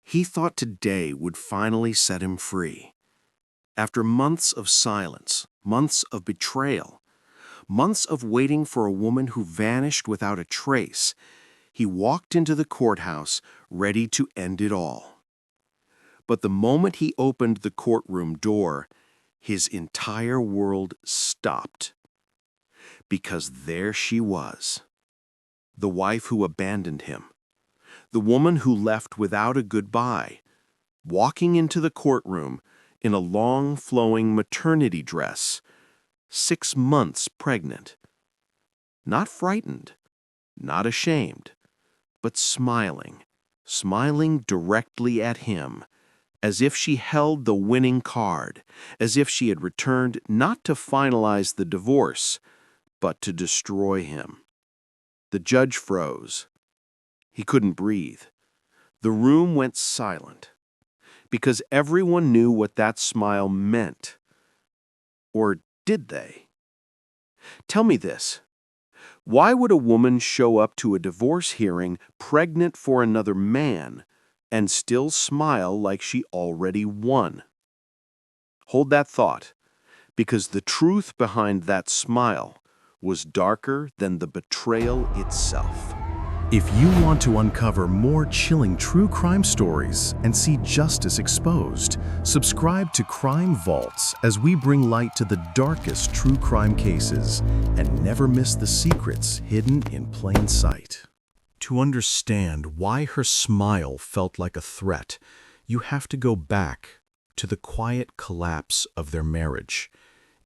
He thought today would finally set him free. After months of silence, months of betrayal, months of waiting for a woman who vanished without a trace, he walked into the courthouse ready to end it all. But the moment he opened the courtroom door, his entire world stopped. Because there she was, the wife who abandoned him, the woman who left without a goodbye, walking into the courtroom in a long, flowing maternity dress, 6 months pregnant. Not frightened, not ashamed, but smiling directly at him, as if she held the winning card, as if she had returned not to finalize the divorce, but to destroy him. The judge froze. He couldn't breathe. The room went silent, because everyone knew what that smile meant. Or did they? Tell me this. Why would a woman show up to a divorce hearing pregnant for another man and still smile like she already won? Hold that thought, because the truth behind that smile was darker than the betrayal itself. If you want to uncover more chilling true crime stories and see justice exposed, subscribe to Crime Vaults as we bring light to the darkest true crime cases and never miss the secrets hidden in plain sight. To understand why her smile felt like a threat, you have to go back to the quiet collapse of their marriage.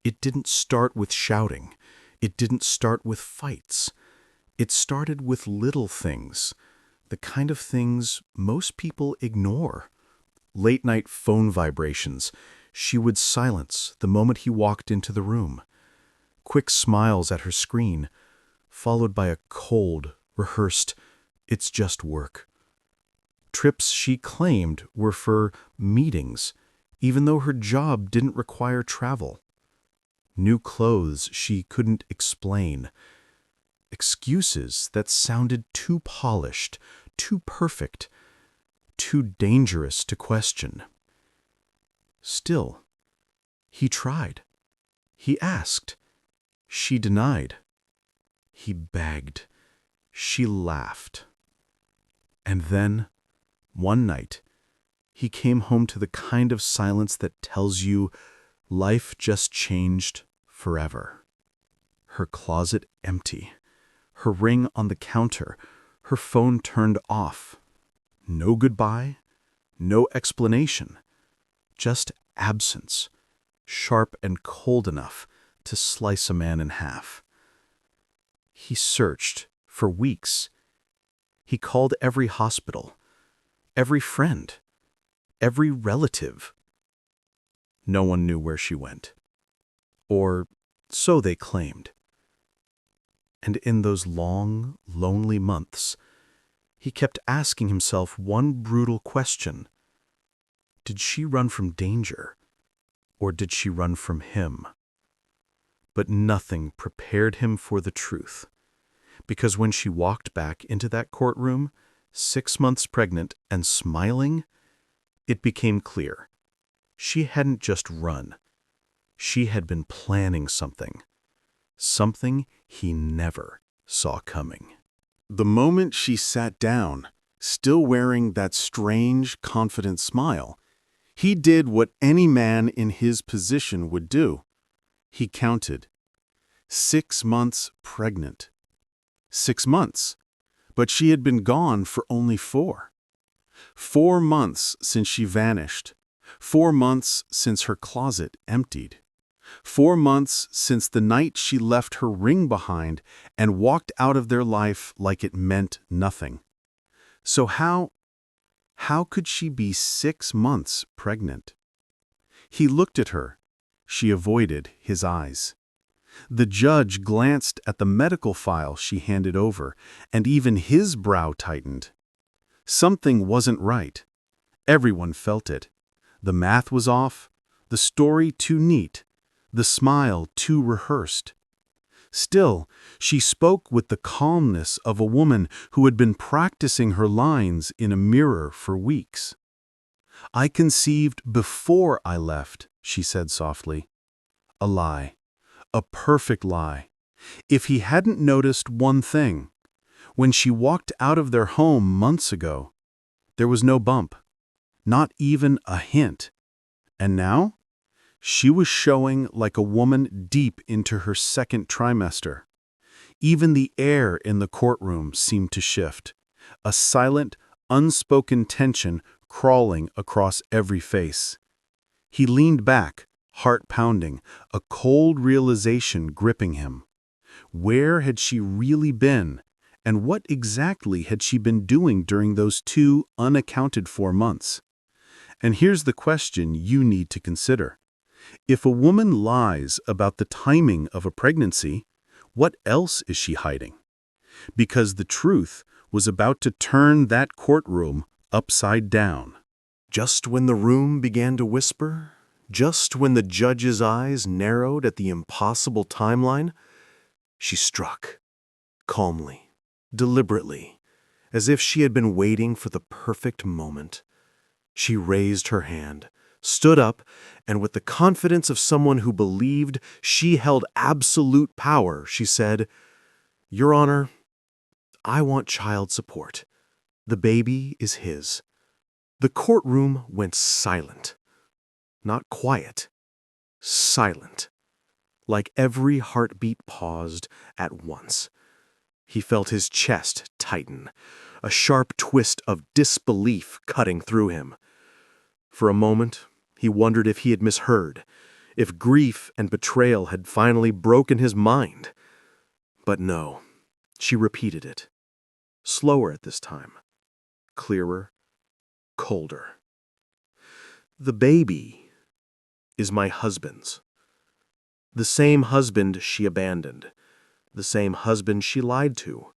It didn't start with shouting. It didn't start with fights. It started with little things, the kind of things most people ignore. Late-night phone vibrations she would silence the moment he walked into the room. Quick smiles at her screen, followed by a cold, rehearsed, "It's just work." Trips she claimed were for meetings, even though her job didn't require travel. New clothes she couldn't explain. Excuses that sounded too polished, too perfect, too dangerous to question. Still, he tried. He asked. She denied. He begged. She laughed. And then, one night, he came home to the kind of silence that tells you life just changed forever. Her closet empty. Her ring on the counter, her phone turned off. No goodbye, no explanation, just absence, sharp and cold enough to slice a man in half. He searched for weeks. He called every hospital, every friend, every relative. No one knew where she went. Or so they claimed. And in those long, lonely months, he kept asking himself one brutal question. Did she run from danger, or did she run from him? But nothing prepared him for the truth, because when she walked back into that courtroom, 6 months pregnant and smiling, it became clear. She hadn't just run. She had been planning something. Something he never saw coming. The moment she sat down, still wearing that strange, confident smile, he did what any man in his position would do. He counted. 6 months pregnant. 6 months, but she had been gone for only 4. 4 months since she vanished. 4 months since her closet emptied. 4 months since the night she left her ring behind and walked out of their life like it meant nothing. So how could she be 6 months pregnant? He looked at her. She avoided his eyes. The judge glanced at the medical file she handed over, and even his brow tightened. Something wasn't right. Everyone felt it. The math was off, the story too neat, the smile too rehearsed. Still, she spoke with the calmness of a woman who had been practicing her lines in a mirror for weeks. "I conceived before I left," she said softly. A lie. A perfect lie. If he hadn't noticed one thing, when she walked out of their home months ago, there was no bump, not even a hint. And now, she was showing like a woman deep into her second trimester. Even the air in the courtroom seemed to shift, a silent, unspoken tension crawling across every face. He leaned back, heart pounding, a cold realization gripping him. Where had she really been, and what exactly had she been doing during those 2 unaccounted-for months? And here's the question you need to consider. If a woman lies about the timing of a pregnancy, what else is she hiding? Because the truth was about to turn that courtroom upside down. Just when the room began to whisper, just when the judge's eyes narrowed at the impossible timeline, she struck, calmly, deliberately, as if she had been waiting for the perfect moment. She raised her hand, stood up, and with the confidence of someone who believed she held absolute power, she said, "Your Honor, I want child support. The baby is his." The courtroom went silent. Not quiet. Silent. Like every heartbeat paused at once. He felt his chest tighten, a sharp twist of disbelief cutting through him. For a moment, he wondered if he had misheard, if grief and betrayal had finally broken his mind. But no, she repeated it. Slower at this time. Clearer. Colder. The baby is my husband's. The same husband she abandoned. The same husband she lied to.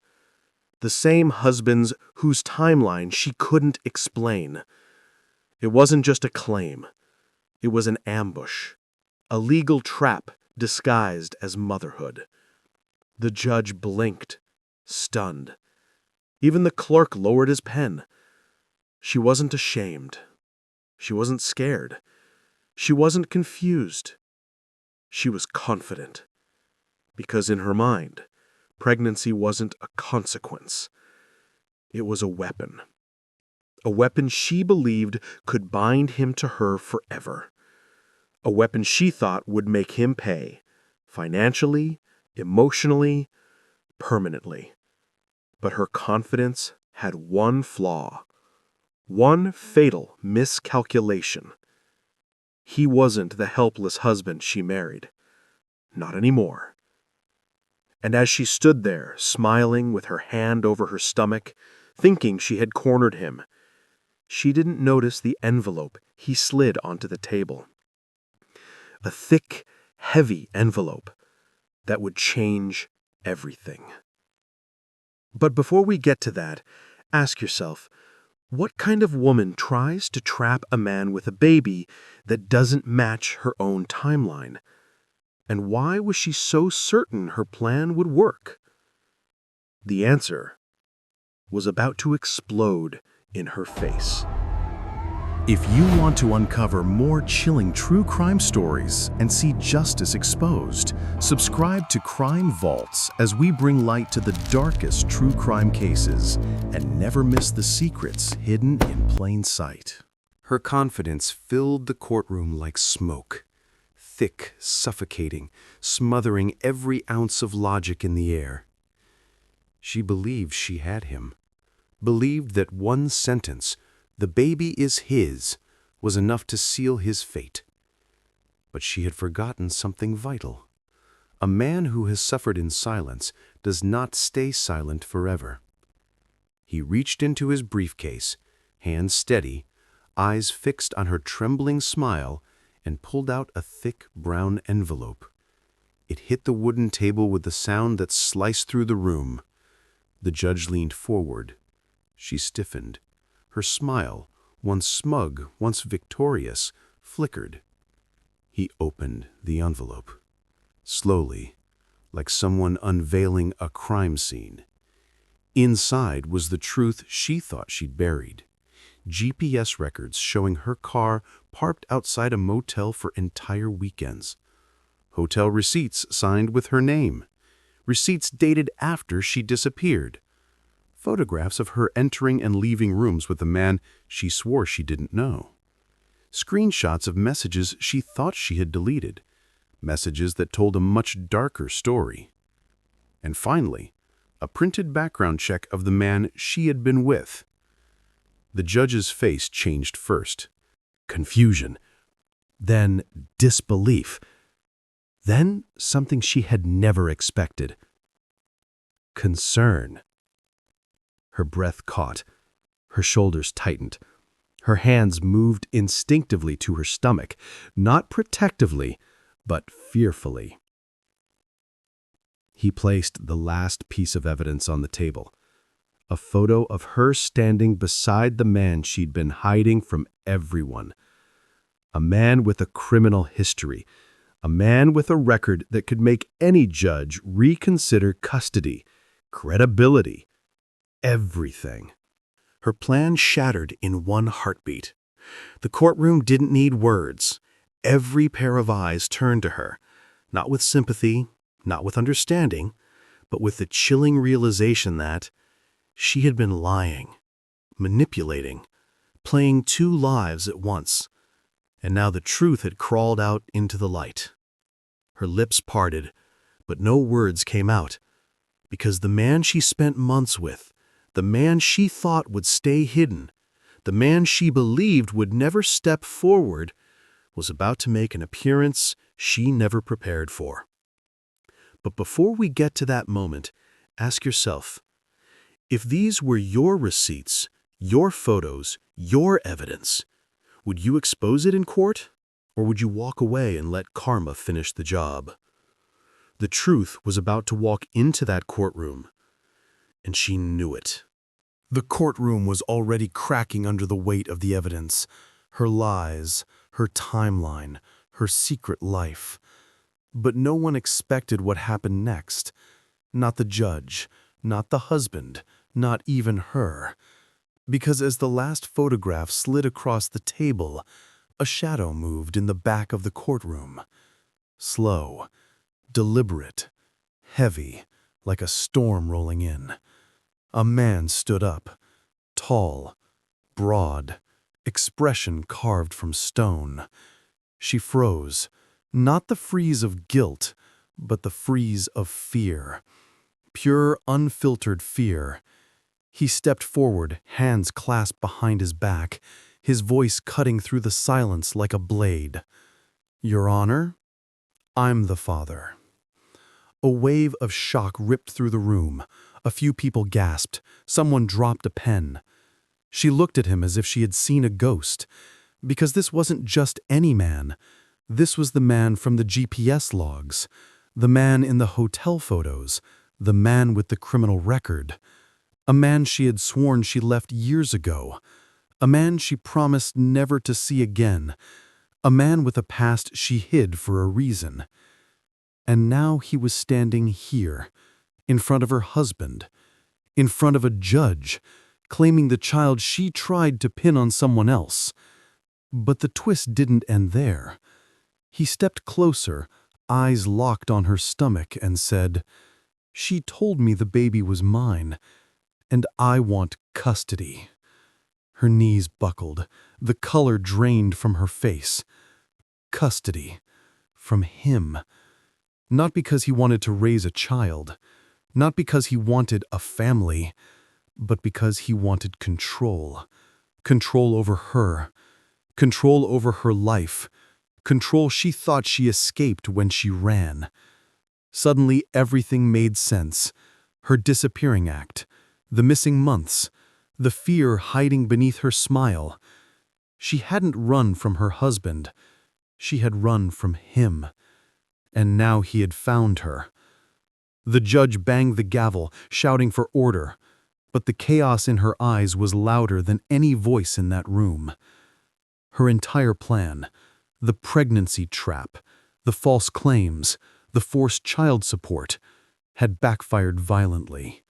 The same husband's whose timeline she couldn't explain. It wasn't just a claim. It was an ambush. A legal trap disguised as motherhood. The judge blinked, stunned. Even the clerk lowered his pen. She wasn't ashamed. She wasn't scared. She wasn't confused. She was confident. Because in her mind, pregnancy wasn't a consequence. It was a weapon. A weapon she believed could bind him to her forever. A weapon she thought would make him pay, financially, emotionally, permanently. But her confidence had one flaw, one fatal miscalculation. He wasn't the helpless husband she married. Not anymore. And as she stood there, smiling with her hand over her stomach, thinking she had cornered him, she didn't notice the envelope he slid onto the table. A thick, heavy envelope that would change everything. But before we get to that, ask yourself, what kind of woman tries to trap a man with a baby that doesn't match her own timeline? And why was she so certain her plan would work? The answer was about to explode in her face. If you want to uncover more chilling true crime stories and see justice exposed, subscribe to Crime Vaults as we bring light to the darkest true crime cases and never miss the secrets hidden in plain sight. Her confidence filled the courtroom like smoke, thick, suffocating, smothering every ounce of logic in the air. She believed she had him, believed that one sentence, "The baby is his," was enough to seal his fate. But she had forgotten something vital. A man who has suffered in silence does not stay silent forever. He reached into his briefcase, hands steady, eyes fixed on her trembling smile, and pulled out a thick brown envelope. It hit the wooden table with a sound that sliced through the room. The judge leaned forward. She stiffened. Her smile, once smug, once victorious, flickered. He opened the envelope. Slowly, like someone unveiling a crime scene. Inside was the truth she thought she'd buried. GPS records showing her car parked outside a motel for entire weekends. Hotel receipts signed with her name. Receipts dated after she disappeared. Photographs of her entering and leaving rooms with a man she swore she didn't know. Screenshots of messages she thought she had deleted. Messages that told a much darker story. And finally, a printed background check of the man she had been with. The judge's face changed first. Confusion. Then disbelief. Then something she had never expected. Concern. Her breath caught. Her shoulders tightened. Her hands moved instinctively to her stomach, not protectively, but fearfully. He placed the last piece of evidence on the table. A photo of her standing beside the man she'd been hiding from everyone. A man with a criminal history. A man with a record that could make any judge reconsider custody, credibility, everything. Her plan shattered in one heartbeat. The courtroom didn't need words. Every pair of eyes turned to her, not with sympathy, not with understanding, but with the chilling realization that she had been lying, manipulating, playing two lives at once, and now the truth had crawled out into the light. Her lips parted, but no words came out, because the man she spent months with, the man she thought would stay hidden, the man she believed would never step forward, was about to make an appearance she never prepared for. But before we get to that moment, ask yourself, if these were your receipts, your photos, your evidence, would you expose it in court, or would you walk away and let karma finish the job? The truth was about to walk into that courtroom, and she knew it. The courtroom was already cracking under the weight of the evidence, her lies, her timeline, her secret life. But no one expected what happened next. Not the judge, not the husband, not even her. Because as the last photograph slid across the table, a shadow moved in the back of the courtroom. Slow, deliberate, heavy, like a storm rolling in. A man stood up, tall, broad, expression carved from stone. She froze, not the freeze of guilt, but the freeze of fear. Pure, unfiltered fear. He stepped forward, hands clasped behind his back, his voice cutting through the silence like a blade. "Your Honor, I'm the father." A wave of shock ripped through the room. A few people gasped. Someone dropped a pen. She looked at him as if she had seen a ghost, because this wasn't just any man. This was the man from the GPS logs, the man in the hotel photos, the man with the criminal record, a man she had sworn she left years ago, a man she promised never to see again, a man with a past she hid for a reason. And now he was standing here, in front of her husband, in front of a judge, claiming the child she tried to pin on someone else. But the twist didn't end there. He stepped closer, eyes locked on her stomach, and said, "She told me the baby was mine, and I want custody." Her knees buckled, the color drained from her face. Custody. From him. Not because he wanted to raise a child, not because he wanted a family, but because he wanted control. Control over her. Control over her life. Control she thought she escaped when she ran. Suddenly everything made sense. Her disappearing act, the missing months, the fear hiding beneath her smile. She hadn't run from her husband. She had run from him. And now he had found her. The judge banged the gavel, shouting for order, but the chaos in her eyes was louder than any voice in that room. Her entire plan, the pregnancy trap, the false claims, the forced child support, had backfired violently.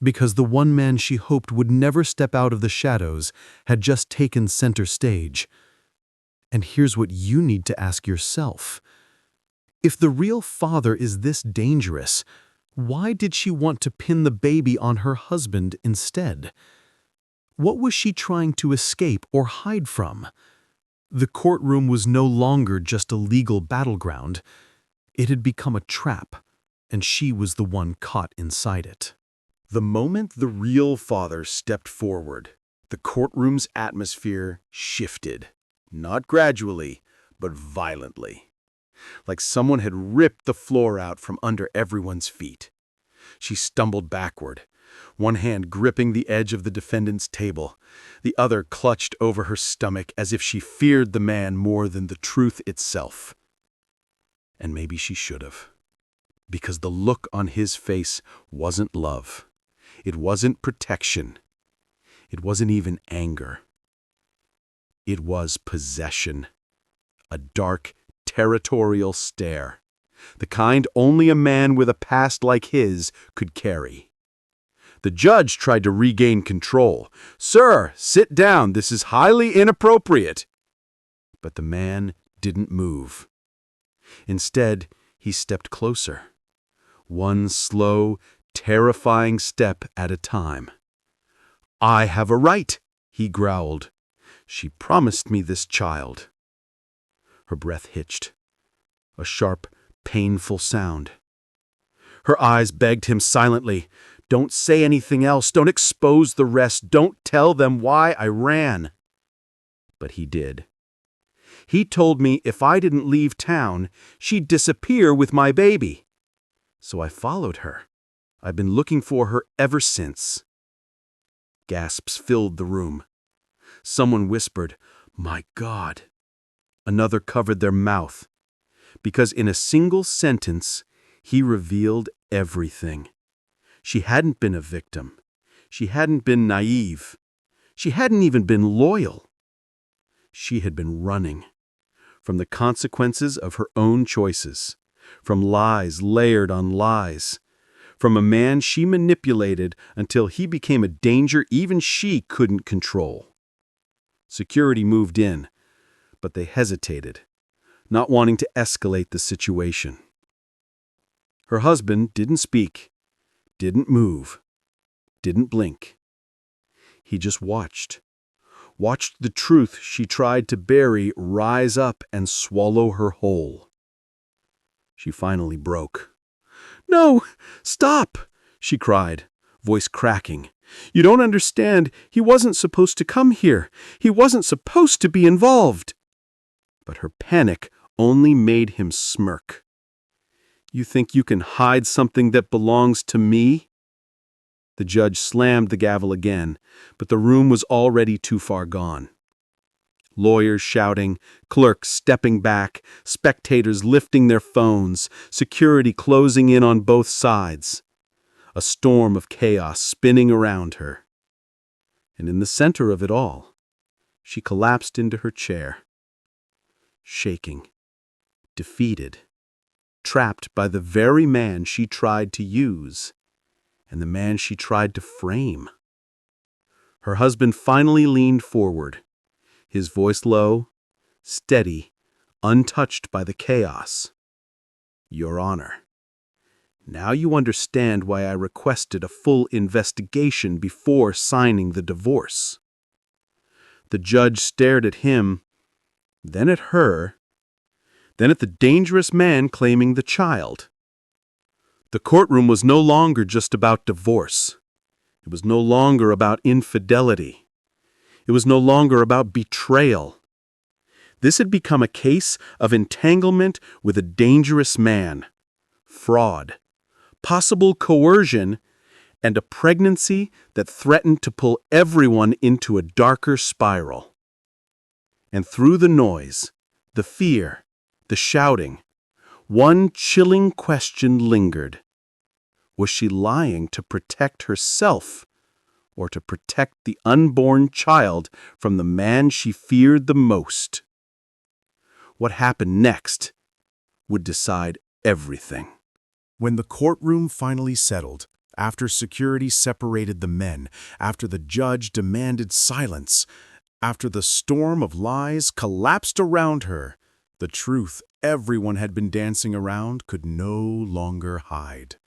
because the one man she hoped would never step out of the shadows had just taken center stage. And here's what you need to ask yourself. If the real father is this dangerous, why did she want to pin the baby on her husband instead? What was she trying to escape or hide from? The courtroom was no longer just a legal battleground. It had become a trap, and she was the one caught inside it. The moment the real father stepped forward, the courtroom's atmosphere shifted. Not gradually, but violently. Like someone had ripped the floor out from under everyone's feet. She stumbled backward, one hand gripping the edge of the defendant's table, the other clutched over her stomach as if she feared the man more than the truth itself. And maybe she should have. Because the look on his face wasn't love. It wasn't protection. It wasn't even anger. It was possession. A dark, territorial stare. The kind only a man with a past like his could carry. The judge tried to regain control. "Sir, sit down. This is highly inappropriate." But the man didn't move. Instead, he stepped closer. One slow, terrifying step at a time. "I have a right," he growled. "She promised me this child." Her breath hitched. A sharp, painful sound. Her eyes begged him silently, "Don't say anything else. Don't expose the rest. Don't tell them why I ran." But he did. "He told me if I didn't leave town, she'd disappear with my baby. So I followed her. I've been looking for her ever since." Gasps filled the room. Someone whispered, "My God." Another covered their mouth. Because in a single sentence, he revealed everything. She hadn't been a victim. She hadn't been naive. She hadn't even been loyal. She had been running from the consequences of her own choices, from lies layered on lies, from a man she manipulated until he became a danger even she couldn't control. Security moved in, but they hesitated, not wanting to escalate the situation. Her husband didn't speak, didn't move, didn't blink. He just watched the truth she tried to bury rise up and swallow her whole. She finally broke. "No, stop!" she cried, voice cracking. "You don't understand. He wasn't supposed to come here. He wasn't supposed to be involved." But her panic only made him smirk. "You think you can hide something that belongs to me?" The judge slammed the gavel again, but the room was already too far gone. Lawyers shouting, clerks stepping back, spectators lifting their phones, security closing in on both sides. A storm of chaos spinning around her. And in the center of it all, she collapsed into her chair, shaking, defeated, trapped by the very man she tried to use and the man she tried to frame. Her husband finally leaned forward, his voice low, steady, untouched by the chaos. "Your Honor, now you understand why I requested a full investigation before signing the divorce." The judge stared at him, then at her, then at the dangerous man claiming the child. The courtroom was no longer just about divorce. It was no longer about infidelity. It was no longer about betrayal. This had become a case of entanglement with a dangerous man, fraud, possible coercion, and a pregnancy that threatened to pull everyone into a darker spiral. And through the noise, the fear, the shouting, one chilling question lingered. Was she lying to protect herself, or to protect the unborn child from the man she feared the most? What happened next would decide everything. When the courtroom finally settled, After security separated the men, after the judge demanded silence, after the storm of lies collapsed around her, the truth everyone had been dancing around could no longer hide.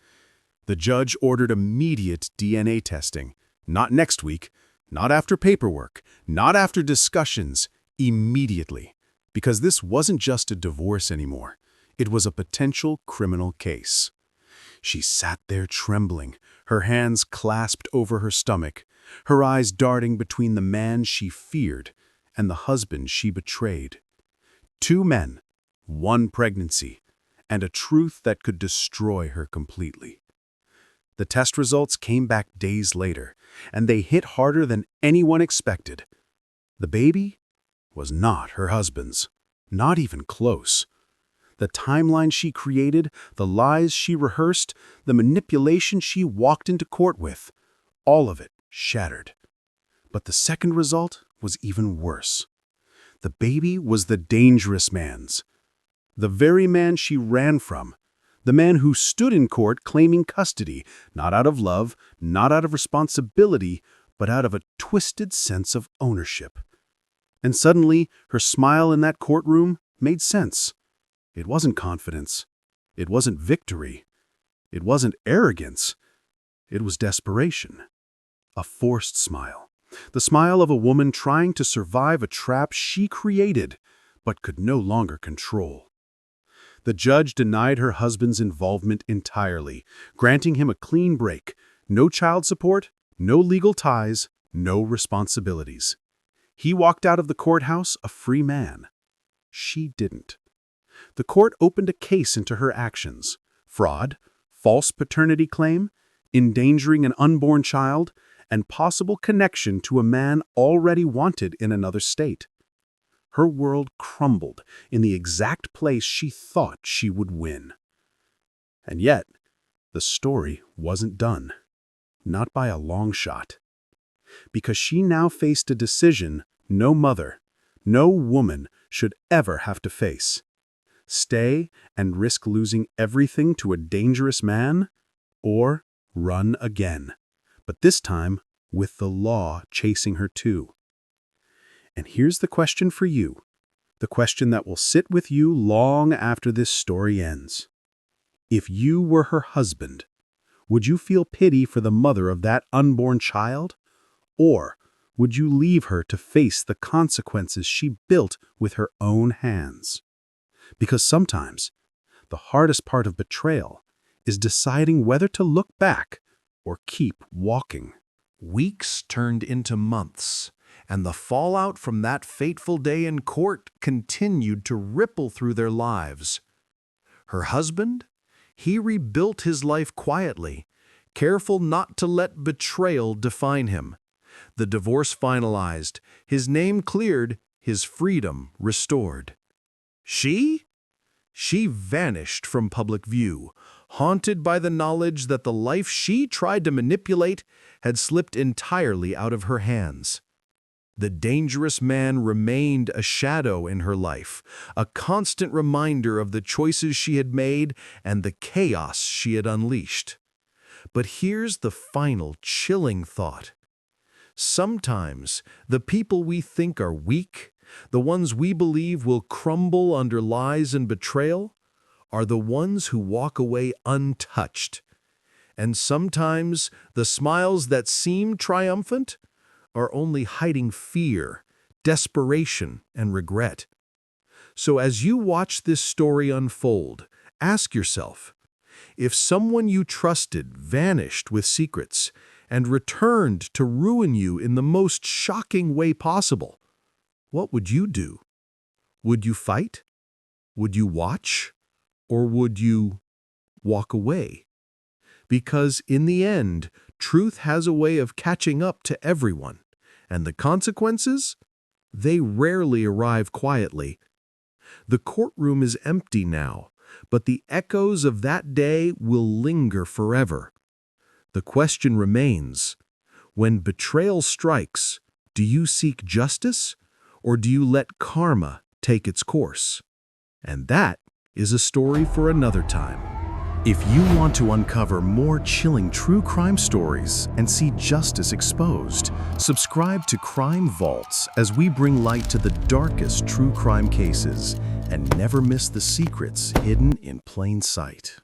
The judge ordered immediate DNA testing. Not next week, not after paperwork, not after discussions, immediately. Because this wasn't just a divorce anymore. It was a potential criminal case. She sat there trembling, her hands clasped over her stomach, her eyes darting between the man she feared and the husband she betrayed. 2 men, 1 pregnancy, and a truth that could destroy her completely. The test results came back days later, and they hit harder than anyone expected. The baby was not her husband's, not even close. The timeline she created, the lies she rehearsed, the manipulation she walked into court with, all of it shattered. But the second result was even worse. The baby was the dangerous man's. The very man she ran from. The man who stood in court claiming custody, not out of love, not out of responsibility, but out of a twisted sense of ownership. And suddenly, her smile in that courtroom made sense. It wasn't confidence. It wasn't victory. It wasn't arrogance. It was desperation. A forced smile. The smile of a woman trying to survive a trap she created, but could no longer control. The judge denied her husband's involvement entirely, granting him a clean break. No child support, no legal ties, no responsibilities. He walked out of the courthouse a free man. She didn't. The court opened a case into her actions: fraud, false paternity claim, endangering an unborn child, and possible connection to a man already wanted in another state. Her world crumbled in the exact place she thought she would win. And yet, the story wasn't done. Not by a long shot. Because she now faced a decision no mother, no woman should ever have to face. Stay and risk losing everything to a dangerous man, or run again, but this time with the law chasing her too. And here's the question for you, the question that will sit with you long after this story ends. If you were her husband, would you feel pity for the mother of that unborn child? Or would you leave her to face the consequences she built with her own hands? Because sometimes, the hardest part of betrayal is deciding whether to look back or keep walking. Weeks turned into months, and the fallout from that fateful day in court continued to ripple through their lives. Her husband? He rebuilt his life quietly, careful not to let betrayal define him. The divorce finalized, his name cleared, his freedom restored. She? She vanished from public view, haunted by the knowledge that the life she tried to manipulate had slipped entirely out of her hands. The dangerous man remained a shadow in her life, a constant reminder of the choices she had made and the chaos she had unleashed. But here's the final chilling thought. Sometimes the people we think are weak, the ones we believe will crumble under lies and betrayal, are the ones who walk away untouched. And sometimes the smiles that seem triumphant are only hiding fear, desperation, and regret. So as you watch this story unfold, ask yourself, if someone you trusted vanished with secrets and returned to ruin you in the most shocking way possible, what would you do? Would you fight? Would you watch? Or would you walk away? Because in the end, truth has a way of catching up to everyone, and the consequences? They rarely arrive quietly. The courtroom is empty now, but the echoes of that day will linger forever. The question remains, when betrayal strikes, do you seek justice, or do you let karma take its course? And that is a story for another time. If you want to uncover more chilling true crime stories and see justice exposed, subscribe to Crime Vaults as we bring light to the darkest true crime cases and never miss the secrets hidden in plain sight.